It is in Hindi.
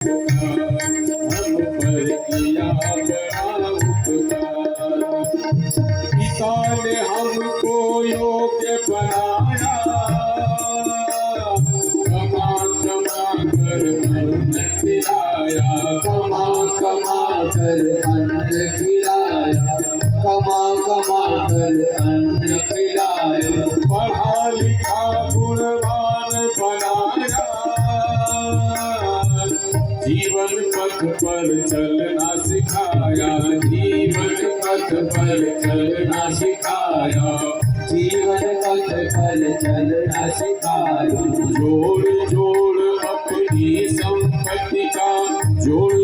हम पर किया बड़ा उपकार। पिता ने हमको योग्य बनाया, कमा कमा कर अन्न खिलाया, कमा कमा कर अन्न खिलाया, कमा कमा कर अन्न खिलाया। पढ़ा लिखा गुणवान बनाया, जीवन पथ पर चलना सिखाया, जीवन पथ पर चलना सिखाया, जीवन पथ पर चलना सिखाया। जोड़ जोड़ अपनी संपत्ति का, जोड़